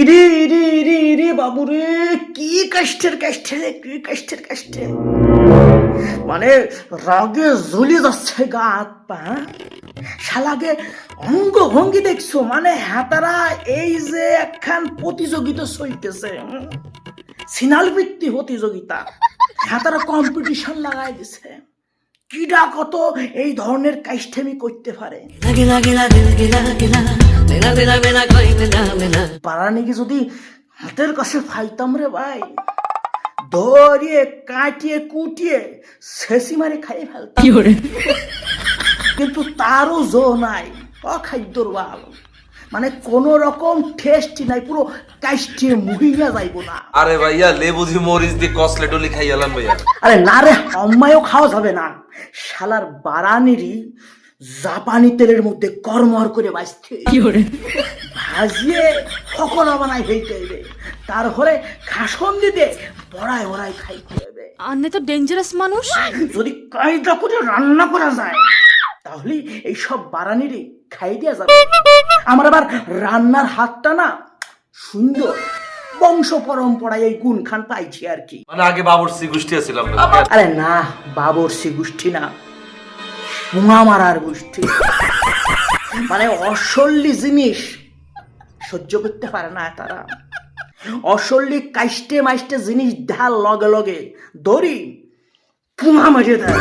ইরে ইরে ইরে ইরে বাবুরে, কি কষ্টের কষ্টে, কি কষ্টের কষ্টে, মানে রাগে জ্বলে যাচ্ছে গা হাত পা। শালাকে অঙ্গ ভঙ্গি দেখছো, মানে হাতারা এই যে একখান প্রতিযোগিতা চলতেছে, সিনাল বৃত্তি প্রতিযোগিতা, হাতারা কম্পিটিশন লাগাই দিছে, কিডা কত এই ধরনের কাইষ্ঠেমি করতে পারে। পারা নাকি যদি হাতের কাছে ফাইতাম রে ভাই, ধরিয়ে কাটিয়ে কুটিয়ে শেষি মারে খাইয়ে ফেলতাম, কিন্তু তারও জো নাই, অখাদ্যর বাল, মানে কোন রকম টেস্টি নাই, পুরো কাইষ্টে মুহিয়া যাইব না। আরে ভাইয়া লেবুঝি মরিচ দিয়ে কসলে ডলি খাইয়ালাম ভাইয়া। আরে না রে, অম্মায়ও খাওয়া যাবে না, শালার বারানিরই জাপানি তেলের মধ্যে কর্মর করে বাঁচতে ভাজিয়ে ফকরা বানাই হইতে হইবে, তারপরে খাসন দিতে বড়াই বড়াই খাইতে হবে। আন্নে তো ডেঞ্জারাস মানুষ। যদি কায়দা করে রান্না করা যায় তাহলে এইসব বারানিরই খাই দেওয়া যাবে। আমার আবার রান্নার হাতটা না সুন্দর, বংশ পরম্পরায় এই গুণ খান পাইছি আর কি। মানে আগে বাবুর্চি গোষ্ঠী ছিলাম। আরে না, বাবরসি গোষ্ঠী না, পুঙা মারার গোষ্ঠী, মানে অসল্লি জিনিস সহ্য করতে পারে না তারা, অসল্লি কাইষ্টে মাইষ্টে জিনিস ঢাল লগে লগে দড়ি পুঙা মাঝে দেয়।